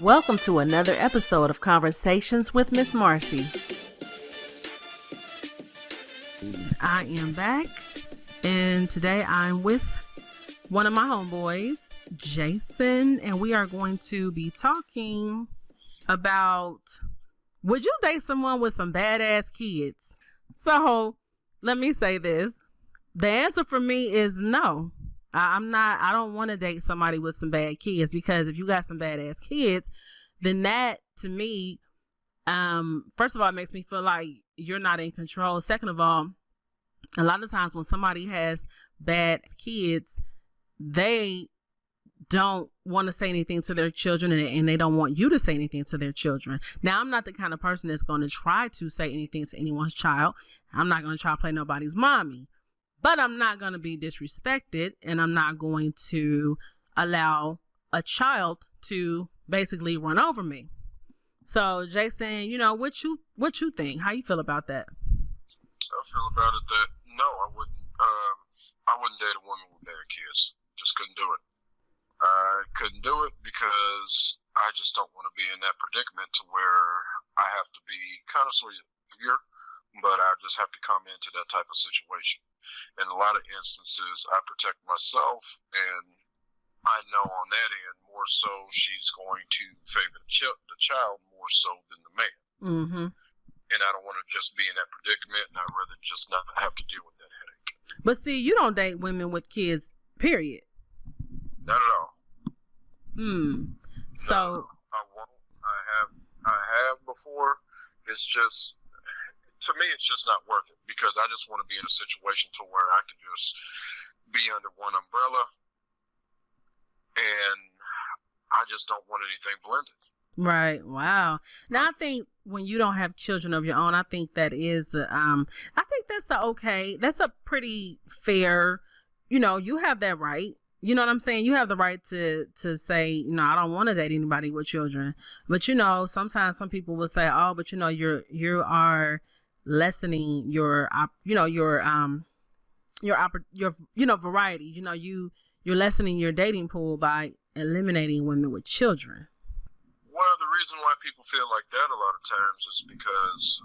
Welcome to another episode of Conversations with Miss Marcie. I am back, and today I'm with one of my homeboys, Jason, and we are going to be talking about, would you date someone with some badass kids? So let me say this. The answer for me is no. I don't want to date somebody with some bad kids, because if you got some badass kids, then that to me, first of all, it makes me feel like you're not in control. Second of all, a lot of times when somebody has bad kids, they don't want to say anything to their children, and they don't want you to say anything to their children. Now, I'm not the kind of person that's going to try to say anything to anyone's child. I'm not going to try to play nobody's mommy. But I'm not going to be disrespected, and I'm not going to allow a child to basically run over me. So, Jason, what you think? How you feel about that? I feel about it that no, I wouldn't. I wouldn't date a woman with bad kids. Just couldn't do it. I couldn't do it because I just don't want to be in that predicament to where I have to be kind of sort of severe, but I just have to come into that type of situation. In a lot of instances, I protect myself, and I know on that end more so she's going to favor the child more so than the man. Mm-hmm. And I don't want to just be in that predicament, and I'd rather just not have to deal with that headache. But see, you don't date women with kids, period. Not at all. So no, I won't. I have before. It's just, to me, it's just not worth it, because I just want to be in a situation to where I can just be under one umbrella, and I just don't want anything blended. Right. Wow. Now, I think when you don't have children of your own, I think that is that's a pretty fair, you have that right. You know what I'm saying? You have the right to say, I don't want to date anybody with children. But, sometimes some people will say, oh, but you are lessening your variety. You're lessening your dating pool by eliminating women with children. Well, the reason why people feel like that a lot of times is because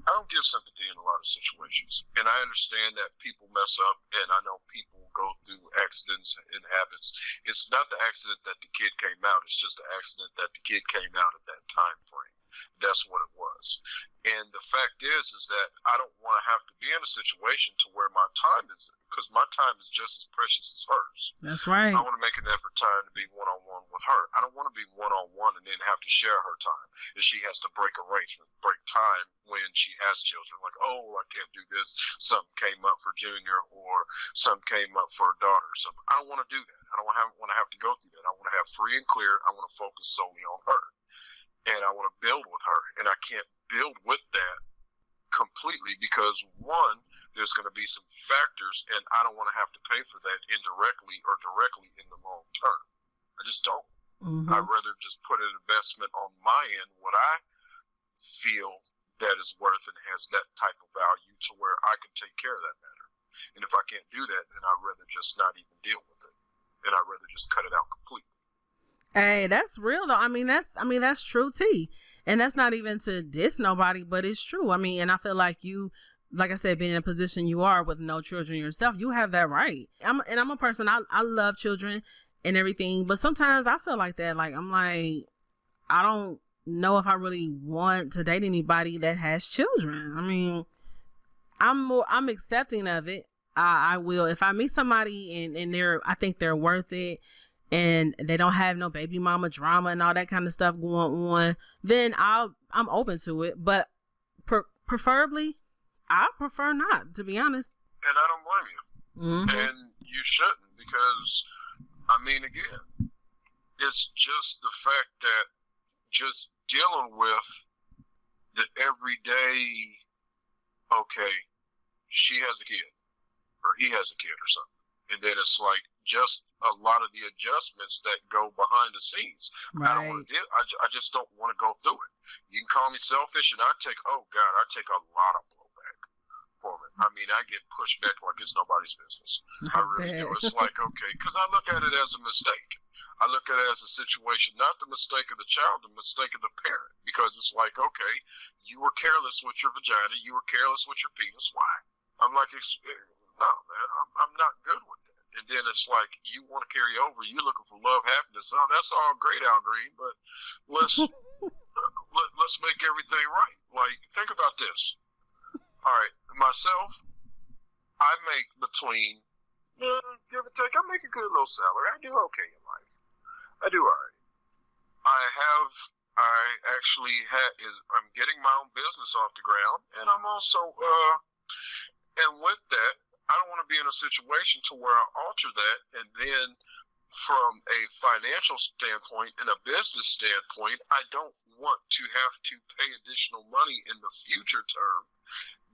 I don't give sympathy in a lot of situations. And I understand that people mess up, and I know people go through accidents and habits. It's not the accident that the kid came out. It's just the accident that the kid came out at that time frame. That's what it was. And the fact is that I don't want to have to be in a situation to where my time is, because my time is just as precious as hers. That's right. I want to make an effort time to be one-on-one with her. I don't want to be one-on-one and then have to share her time. If she has to break arrangement, break time when she has children, like, oh, I can't do this. Something came up for Junior, or something came up for a daughter. So I don't want to do that. I don't want to have to go through that. I want to have free and clear. I want to focus solely on her. And I want to build with her. And I can't build with that completely because, one, there's going to be some factors, and I don't want to have to pay for that indirectly or directly in the long term. I just don't. Mm-hmm. I'd rather just put an investment on my end, what I feel that is worth and has that type of value to where I can take care of that matter. And if I can't do that, then I'd rather just not even deal with it. And I'd rather just cut it out completely. Hey, that's real though. That's true tea. And that's not even to diss nobody, but it's true. And I feel like you, like I said, being in a position you are with no children yourself, you have that right. I'm a person, I love children and everything, but sometimes I feel like that. Like, I'm like, I don't know if I really want to date anybody that has children. I'm accepting of it. I will, if I meet somebody and I think they're worth it, and they don't have no baby mama drama and all that kind of stuff going on, then I'm open to it. But preferably, I prefer not, to be honest. And I don't blame you. Mm-hmm. And you shouldn't, because, again, it's just the fact that just dealing with the everyday, okay, she has a kid, or he has a kid or something. And then it's like just a lot of the adjustments that go behind the scenes. Right. I don't want to do. I just don't want to go through it. You can call me selfish, and I take a lot of blowback for it. I mean, I get pushed back like it's nobody's business. I really do. It's like, okay, because I look at it as a mistake. I look at it as a situation, not the mistake of the child, the mistake of the parent. Because it's like, okay, you were careless with your vagina, you were careless with your penis. Why? I'm like, no, man, I'm not good with that. And then it's like, you want to carry over, you looking for love, happiness. Oh, that's all great, Al Green, but let's make everything right. Like, think about this. All right, myself, I make between, give or take, I make a good little salary. I do okay in life. I do all right. I'm getting my own business off the ground, and I'm also, and with that, I don't want to be in a situation to where I alter that, and then from a financial standpoint and a business standpoint, I don't want to have to pay additional money in the future term,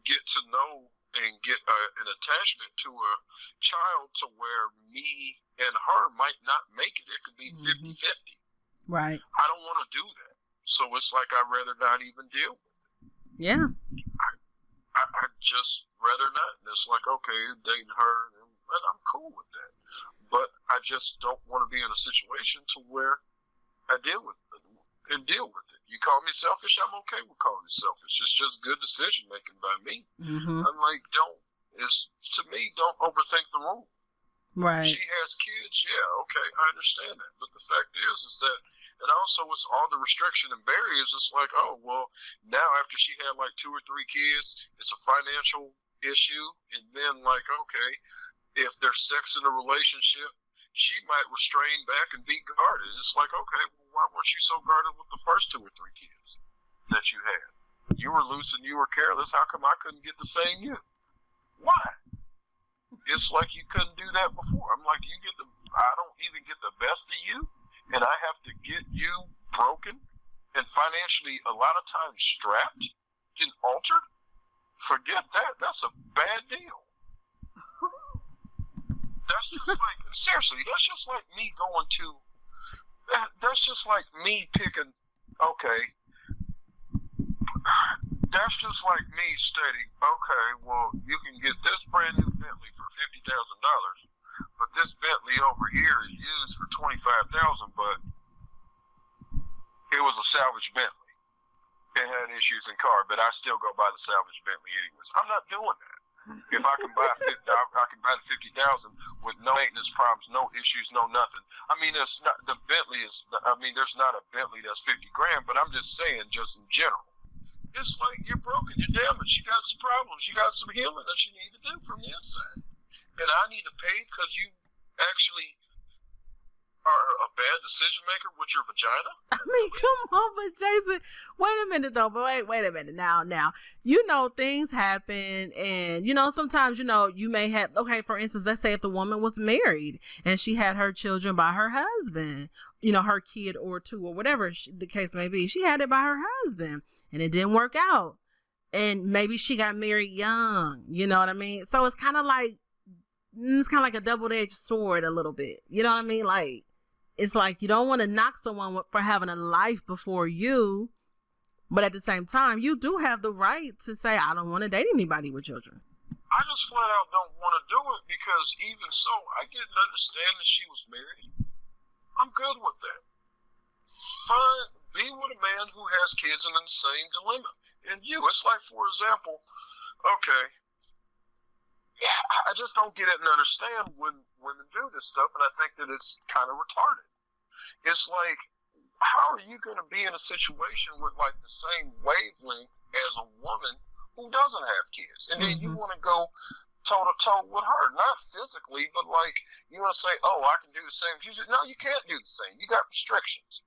get to know and get an attachment to a child to where me and her might not make it. It could be 50-50. Right. I don't want to do that. So it's like I'd rather not even deal with it. Yeah. I just rather not. And it's like, okay, dating her, and I'm cool with that. But I just don't want to be in a situation to where I deal with it. You call me selfish, I'm okay with calling you selfish. It's just good decision making by me. I'm like, don't overthink the rule. Right. She has kids, yeah, okay, I understand that. But the fact is that, and also it's all the restriction and barriers. It's like, oh, well, now after she had like 2 or 3 kids, it's a financial issue. And then like, okay, if there's sex in a relationship, she might restrain back and be guarded. It's like, okay, well, why weren't you so guarded with the first 2 or 3 kids that you had? You were loose and you were careless. How come I couldn't get the same you? Why? It's like you couldn't do that before. I'm like, I don't even get the best of you, and I have to get you broken and financially a lot of times strapped and altered. Forget that. That's a bad deal. That's just like, seriously, that's just like me that's just like me picking, okay, that's just like me stating, okay, well, you can get this brand new Bentley for $50,000, but this Bentley over here is used for $25,000, but it was a salvage Bentley. It had issues in car, but I still go buy the salvage Bentley anyways. I'm not doing that. If I can buy the $50,000 with no maintenance problems, no issues, no nothing. I mean, it's not the Bentley is. I mean, there's not a Bentley that's $50,000, but I'm just saying, just in general, it's like you're broken, you're damaged, you got some problems, you got some healing that you need to do from the inside, and I need to pay because you actually are a bad decision maker with your vagina. I mean, come on, but Jason, wait a minute though. But wait a minute. Now, things happen, and sometimes you may have. Okay, for instance, let's say if the woman was married and she had her children by her husband, her kid or 2 or whatever the case may be, she had it by her husband, and it didn't work out, and maybe she got married young. You know what I mean? So it's kind of like a double-edged sword a little bit. You know what I mean? Like. It's like you don't want to knock someone for having a life before you, but at the same time, you do have the right to say, I don't want to date anybody with children. I just flat out don't want to do it because even so, I didn't understand that she was married. I'm good with that. Fine, be with a man who has kids and in the same dilemma. And it's like, for example, okay, yeah, I just don't get it and understand when women do this stuff, and I think that it's kind of retarded. It's like, how are you going to be in a situation with like the same wavelength as a woman who doesn't have kids, and then you want to go toe to toe with her, not physically, but like you want to say, oh, I can do the same. No, you can't do the same. You got restrictions.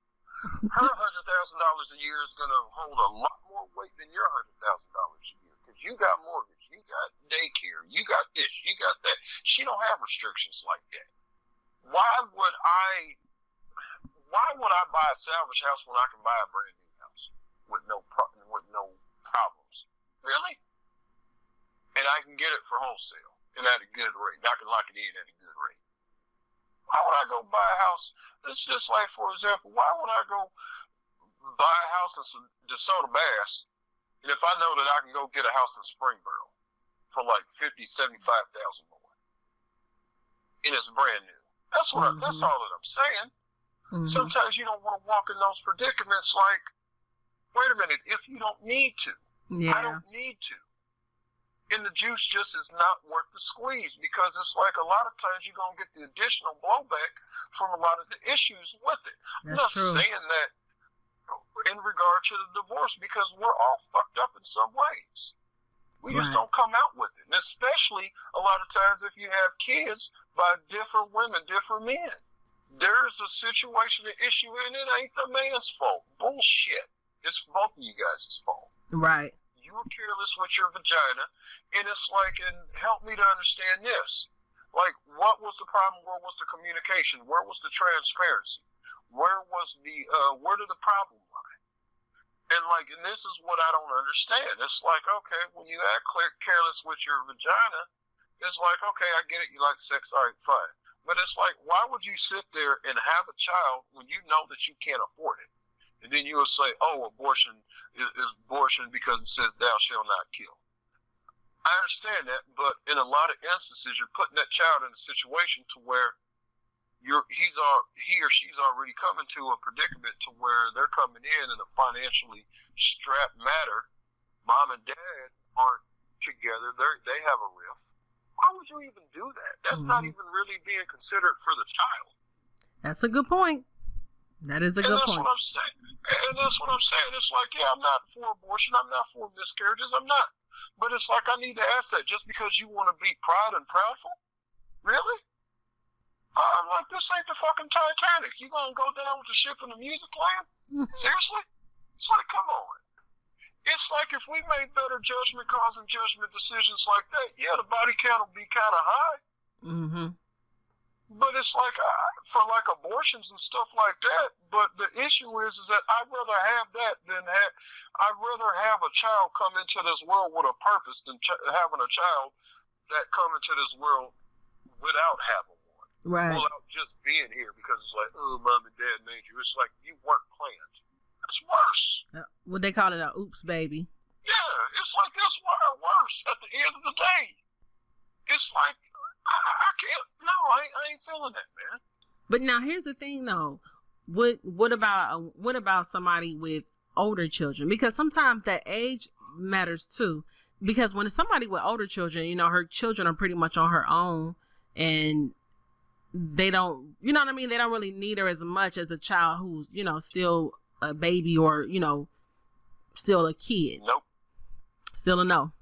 Her $100,000 a year is going to hold a lot more weight than your $100,000 a year because you got mortgage, you got daycare, you got this, you got that. She don't have restrictions like that. Why would I buy a salvage house when I can buy a brand new house with no problems? Really? And I can get it for wholesale and at a good rate. I can lock it in at a good rate. Why would I go buy a house? It's just like, for example, why would I go buy a house in DeSoto Bass, and if I know that I can go get a house in Springboro, for like 50, 75,000 more, and it's brand new. That's what. That's all that I'm saying. Sometimes you don't want to walk in those predicaments. Like, wait a minute, if you don't need to, I don't need to. And the juice just is not worth the squeeze, because it's like a lot of times you're going to get the additional blowback from a lot of the issues with it. I'm not saying that in regard to the divorce, because we're all fucked up in some ways. We just don't come out with it. And especially a lot of times if you have kids by different women, different men. There's a situation, an issue, and it ain't the man's fault. Bullshit. It's both of you guys' fault. Right. You were careless with your vagina, and it's like, and help me to understand this. Like, what was the problem? Where was the communication? Where was the transparency? Where did the problem lie? And like, and this is what I don't understand. It's like, okay, when you act careless with your vagina, it's like, okay, I get it. You like sex. All right, fine. But it's like, why would you sit there and have a child when you know that you can't afford it? And then you will say, oh, abortion is abortion because it says thou shalt not kill. I understand that, but in a lot of instances, you're putting that child in a situation to where he or she's already coming to a predicament to where they're coming in a financially strapped matter. Mom and dad aren't together. They have a rift. Why would you even do that? That's not even really being considered for the child. That's a good point. That is a good point. What I'm saying. And that's what I'm saying. It's like, yeah, I'm not for abortion. I'm not for miscarriages. I'm not. But it's like, I need to ask that just because you want to be proud and proudful? Really? I'm like, this ain't the fucking Titanic. You gonna go down with the ship and the music playing? Seriously? It's like, come on. It's like if we made better judgment calls and judgment decisions like that, yeah, the body count will be kind of high. But it's like, for like abortions and stuff like that, but the issue is that I'd rather have that than I'd rather have a child come into this world with a purpose than having a child that come into this world without having one. Right. Without just being here because it's like, oh, mom and dad made you. It's like you weren't planned. That's worse. What they call it, a oops baby. Yeah, it's like that's worse at the end of the day. It's like, I can't. No, I ain't feeling that, man. But now here's the thing, though. What about somebody with older children? Because sometimes that age matters too. Because when it's somebody with older children, you know, her children are pretty much on her own, and they don't, you know what I mean? They don't really need her as much as a child who's, you know, still a baby or, you know, still a kid. Nope. Still a no.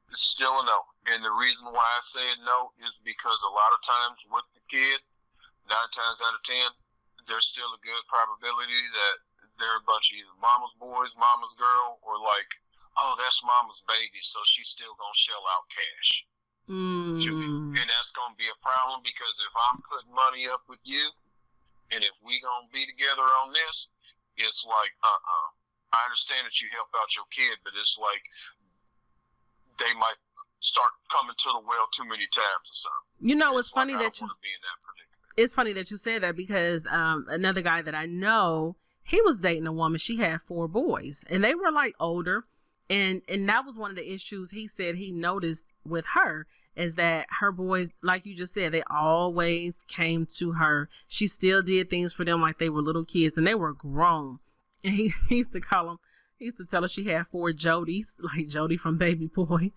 It's still a no. And the reason why I say no is because a lot of times with the kid, 9 times out of 10, there's still a good probability that they're a bunch of either mama's boys, mama's girl, or like, oh, that's mama's baby, so she's still going to shell out cash. And that's going to be a problem because if I'm putting money up with you, and if we going to be together on this, it's like, I understand that you help out your kid, but it's like they might start coming to the well too many times or something. You know, it's funny that you. It's funny that you said that because another guy that I know, he was dating a woman. She had 4 boys, and they were like older, and that was one of the issues he said he noticed with her is that her boys, like you just said, they always came to her. She still did things for them like they were little kids, and they were grown. And he used to call them. He used to tell her she had 4 Jodies, like Jody from Baby Boy.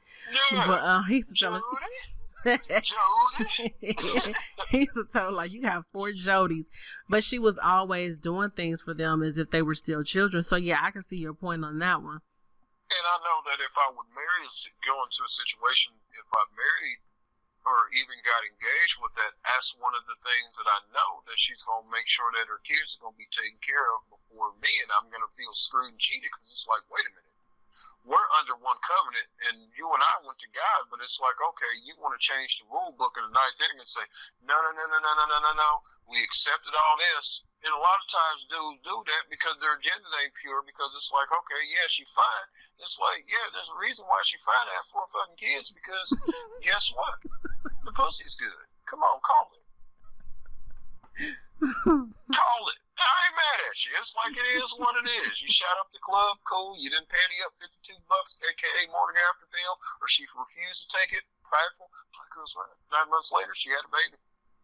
Yeah. But he used to tell her. Jody. He used to tell her, like, you have 4 Jodies. But she was always doing things for them as if they were still children. So, yeah, I can see your point on that one. And I know that if I would go into a situation, if I married or even got engaged with that, that's one of the things that I know that she's going to make sure that her kids are going to be taken care of before me, and I'm going to feel screwed and cheated because it's like, wait a minute. We're under one covenant, and you and I went to God, but it's like, okay, you want to change the rule book in the ninth inning and say, no, we accepted all this. And a lot of times dudes do that because their agenda ain't pure, because it's like, okay, yeah, she's fine. It's like, yeah, there's a reason why she's fine to have 4 fucking kids, because guess what? The pussy's good. Come on, call it. Call it. I ain't mad at you. It's like it is what it is. You shot up the club, cool. You didn't panty up $52, aka morning after pill, or she refused to take it. Prideful. Black girl's right. 9 months later, she had a baby,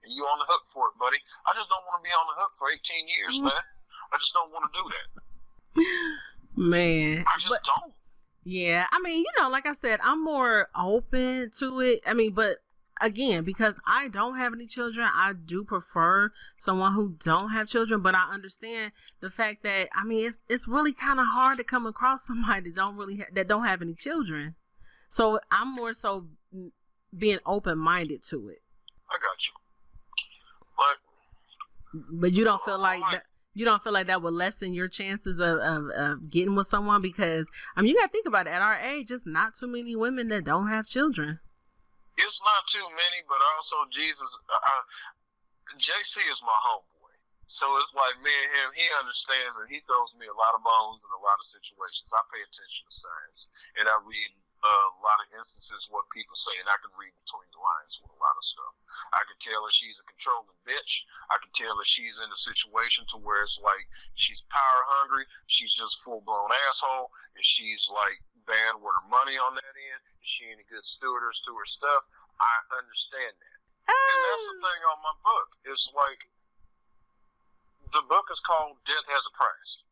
and you on the hook for it, buddy. I just don't want to be on the hook for 18 years, man. I just don't want to do that. Man, I just don't. Yeah, I mean, like I said, I'm more open to it. I mean, but again, because I don't have any children, I do prefer someone who don't have children. But I understand the fact that, I mean, it's really kind of hard to come across somebody that don't have any children. So I'm more so being open minded to it. I got you, but you don't feel like that. You don't feel like that would lessen your chances of getting with someone, because I mean, you gotta think about it. At our age, just not too many women that don't have children. It's not too many, but also Jesus, JC is my homeboy. So it's like me and him, he understands, and he throws me a lot of bones in a lot of situations. I pay attention to signs, and I read a lot of instances what people say, and I can read between the lines with a lot of stuff. I can tell if she's a controlling bitch. I can tell if she's in a situation to where it's like she's power hungry, she's just full-blown asshole, and she's like bad with her money on that end, and she ain't a good stewardess to her stuff. I understand that. And that's the thing on my book. It's like, the book is called Death Has a Price.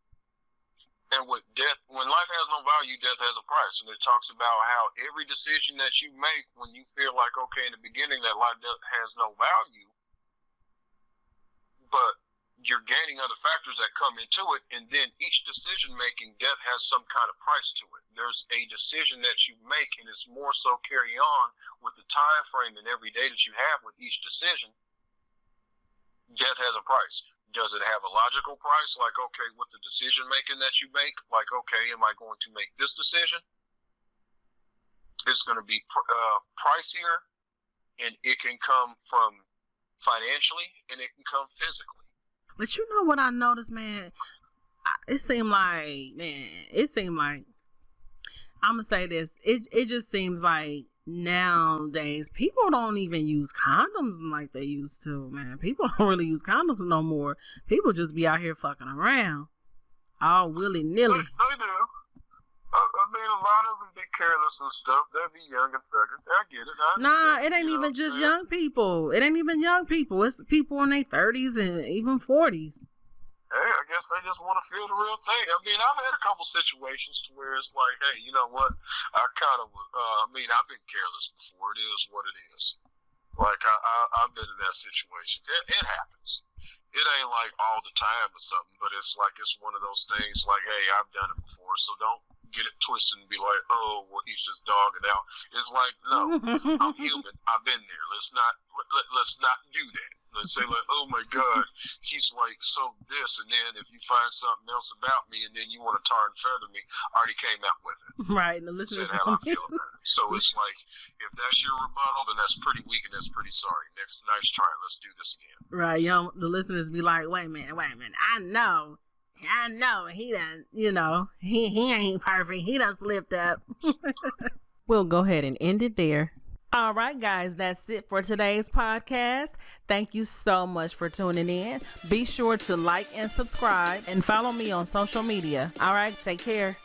And with death, when life has no value, death has a price. And it talks about how every decision that you make when you feel like, okay, in the beginning that life has no value, but you're gaining other factors that come into it, and then each decision making, death has some kind of price to it. There's a decision that you make, and it's more so carry on with the time frame and every day that you have with each decision. Death has a price. Does it have a logical price? Like, okay, with the decision making that you make, like, okay, am I going to make this decision? It's going to be pricier, and it can come from financially, and it can come physically. But you know what I noticed, man? It seemed like, I'm going to say this. It just seems like nowadays people don't even use condoms like they used to, man. People don't really use condoms no more. People just be out here fucking around all willy-nilly. They do. I mean, a lot of them be careless and stuff. They be young and thugging. I get it. Nah, it ain't even just young people. It ain't even young people. It's people in their 30s and even 40s. Hey, I guess they just want to feel the real thing. I mean, I've had a couple situations to where it's like, hey, you know what? I've been careless before. It is what it is. Like, I've been in that situation. It happens. It ain't like all the time or something, but it's like, it's one of those things like, hey, I've done it before, so don't get it twisted and be like, oh, well, he's just dogging out. It's like, no, I'm human. I've been there. Let's not do that. Let's say like, oh my God, he's like so this, and then if you find something else about me, and then you want to tar and feather me, I already came out with it. Right, and the listeners. How I feel about it. So it's like, if that's your rebuttal, then that's pretty weak and that's pretty sorry. Nice try. Let's do this again. Right, the listeners be like, wait a minute. I know. He done, he ain't perfect. He done slipped up. We'll go ahead and end it there. All right, guys, that's it for today's podcast. Thank you so much for tuning in. Be sure to like and subscribe and follow me on social media. All right, take care.